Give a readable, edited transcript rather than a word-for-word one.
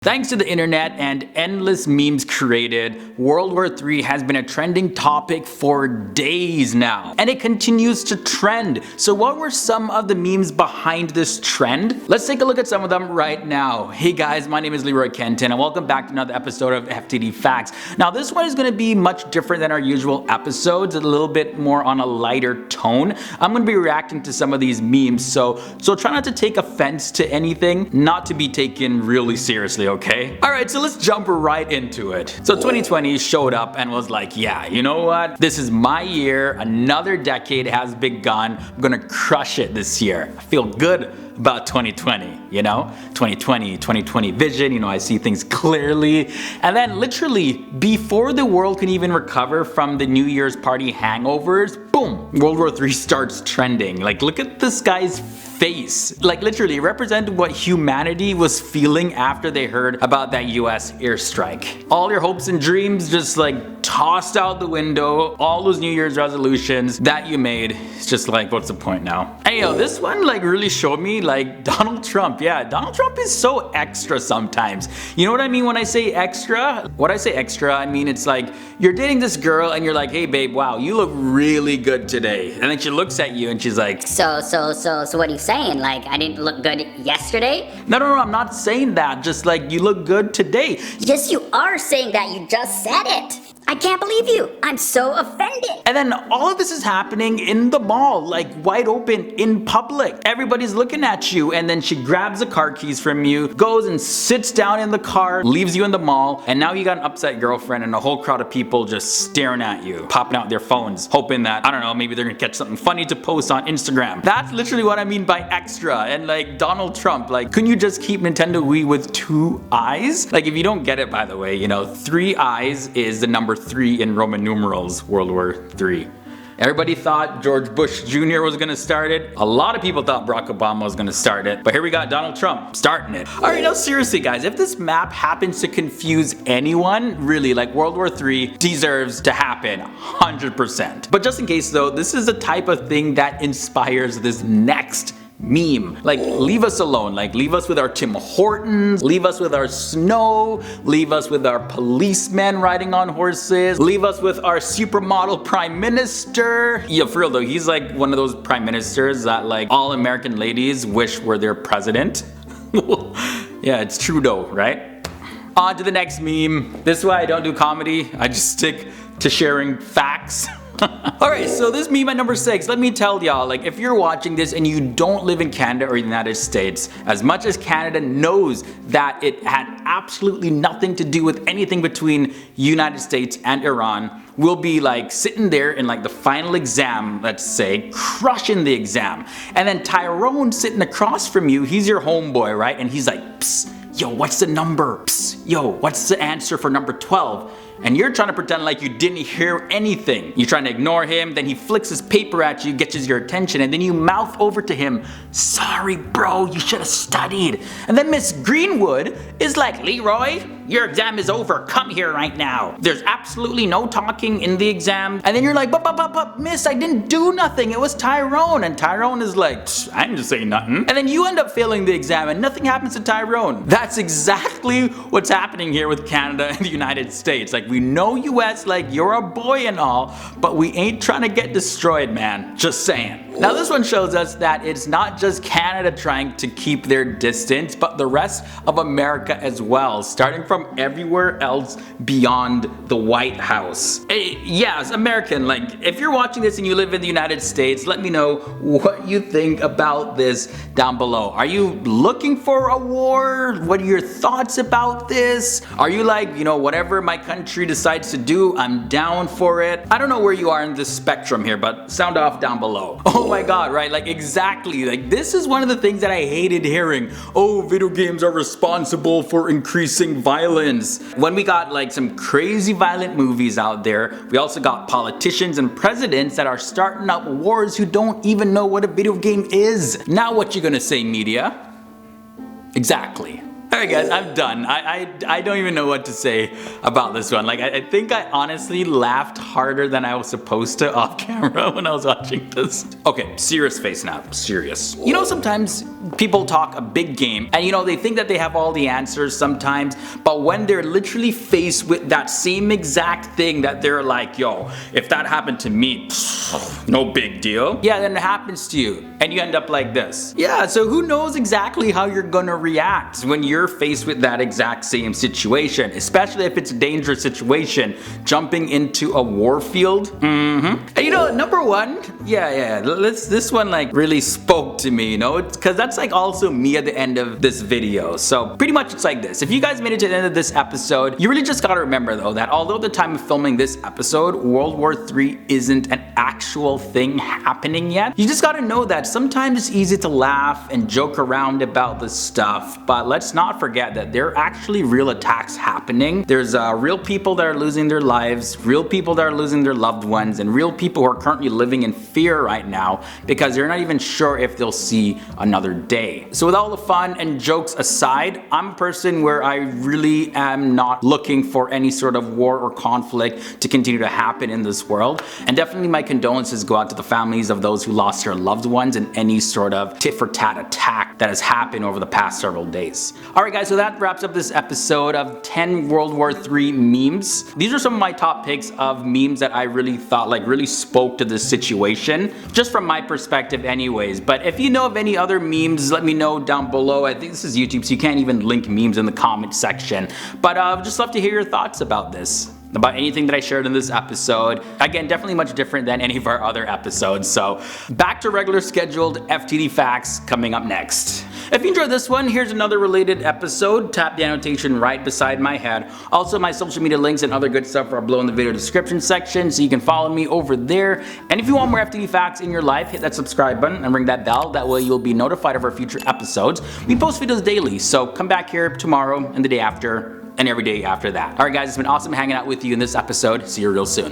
Thanks to the internet and endless memes created, World War III has been a trending topic for days now, and it continues to trend. So what were some of the memes behind this trend? Let's take a look at some of them right now. Hey guys, my name is Leroy Kenton and welcome back to another episode of FTD Facts. Now this one is going to be much different than our usual episodes, a little bit more on a lighter tone. I'm going to be reacting to some of these memes, so try not to take offense to anything, not to be taken really seriously. Okay? Alright, so let's jump right into it. So 2020 showed up and was like, yeah, you know what? This is my year. Another decade has begun. I'm gonna crush it this year. I feel good about 2020, you know? 2020 vision, you know, I see things clearly. And then literally, before the world can even recover from the New Year's party hangovers, boom, World War III starts trending. Like, look at this guy's face. Like, literally, it represented what humanity was feeling after they heard about that US airstrike. All your hopes and dreams just like tossed out the window. All those New Year's resolutions that you made, it's just like, what's the point now? And yo, this one like really showed me like Donald Trump. Yeah, Donald Trump is so extra sometimes. You know what I mean when I say extra? When I say extra, I mean it's like you're dating this girl and you're like, hey babe, wow, you look really good today. And then she looks at you and she's like, So what are you saying? Like, I didn't look good yesterday? No, I'm not saying that. Just like, you look good today. Yes, you are saying that. You just said it. I can't believe you. I'm so offended. And then all of this is happening in the mall, like wide open in public. Everybody's looking at you, and then she grabs the car keys from you, goes and sits down in the car, leaves you in the mall, and now you got an upset girlfriend and a whole crowd of people just staring at you, popping out their phones, hoping that, I don't know, maybe they're gonna catch something funny to post on Instagram. That's literally what I mean by extra. And like Donald Trump, like, couldn't you just keep Nintendo Wii with 2 eyes? Like, if you don't get it, by the way, you know, 3 eyes is the number 3 in Roman numerals, World War III. Everybody thought George Bush Jr. was gonna start it. A lot of people thought Barack Obama was gonna start it. But here we got Donald Trump starting it. Alright, now seriously guys, if this map happens to confuse anyone, really, like World War III deserves to happen 100%. But just in case though, this is the type of thing that inspires this next meme. Like, leave us alone. Like, leave us with our Tim Hortons, leave us with our snow, leave us with our policemen riding on horses, leave us with our supermodel prime minister. Yeah, for real though, he's like one of those prime ministers that like all American ladies wish were their president. Yeah, it's Trudeau, right? On to the next meme. This is why I don't do comedy. I just stick to sharing facts. Alright, so this meme at number 6, let me tell y'all, like, if you're watching this and you don't live in Canada or the United States, as much as Canada knows that it had absolutely nothing to do with anything between United States and Iran, we'll be like sitting there in like the final exam, let's say, crushing the exam. And then Tyrone sitting across from you, he's your homeboy, right? And he's like, psst, yo, what's the number? Psst, yo, what's the answer for number 12? And you're trying to pretend like you didn't hear anything. You're trying to ignore him, then he flicks his paper at you, gets your attention, and then you mouth over to him, sorry bro, you should have studied. And then Miss Greenwood is like, Leroy, your exam is over, come here right now. There's absolutely no talking in the exam. And then you're like, but miss, I didn't do nothing, it was Tyrone. And Tyrone is like, I didn't just say nothing. And then you end up failing the exam and nothing happens to Tyrone. That's exactly what's happening here with Canada and the United States. Like, we know US, like, you're a boy and all, but we ain't trying to get destroyed, man. Just saying. Now this one shows us that it's not just Canada trying to keep their distance, but the rest of America as well, starting from everywhere else beyond the White House. Yes, American, like, if you're watching this and you live in the United States, let me know what you think about this down below. Are you looking for a war? What are your thoughts about this? Are you like, you know, whatever my country decides to do, I'm down for it? I don't know where you are in this spectrum here, but sound off down below. Oh my god, right? Like, exactly. Like, this is one of the things that I hated hearing. Oh, video games are responsible for increasing violence. When we got like some crazy violent movies out there, we also got politicians and presidents that are starting up wars who don't even know what a video game is. Now what you gonna say, media? Exactly. Alright guys, I'm done. I don't even know what to say about this one. Like, I think I honestly laughed harder than I was supposed to off camera when I was watching this. Okay, serious face now. Serious. You know, sometimes people talk a big game and you know, they think that they have all the answers sometimes, but when they're literally faced with that same exact thing that they're like, yo, if that happened to me, no big deal. Yeah, then it happens to you and you end up like this. Yeah, so who knows exactly how you're gonna react when you're faced with that exact same situation, especially if it's a dangerous situation, jumping into a war field. And you know, number one, this one like really spoke to me, you know, because that's like also me at the end of this video. So pretty much it's like this. If you guys made it to the end of this episode, you really just gotta remember though that although at the time of filming this episode, World War III isn't an actual thing happening yet, you just gotta know that sometimes it's easy to laugh and joke around about this stuff, but let's not forget that there are actually real attacks happening. There's real people that are losing their lives, real people that are losing their loved ones, and real people who are currently living in fear right now because they're not even sure if they'll see another day. So with all the fun and jokes aside, I'm a person where I really am not looking for any sort of war or conflict to continue to happen in this world. And definitely my condolences go out to the families of those who lost their loved ones in any sort of tit-for-tat attack that has happened over the past several days. Alright guys, so that wraps up this episode of 10 World War III memes. These are some of my top picks of memes that I really thought like really spoke to this situation, just from my perspective anyways. But if you know of any other memes, let me know down below. I think this is YouTube, so you can't even link memes in the comment section. But I'd just love to hear your thoughts about this, about anything that I shared in this episode. Again, definitely much different than any of our other episodes. So back to regular scheduled FTD facts coming up next. If you enjoyed this one, here's another related episode. Tap the annotation right beside my head. Also, my social media links and other good stuff are below in the video description section, so you can follow me over there. And if you want more FTD facts in your life, hit that subscribe button and ring that bell. That way you'll be notified of our future episodes. We post videos daily, so come back here tomorrow and the day after and every day after that. Alright guys, it's been awesome hanging out with you in this episode. See you real soon.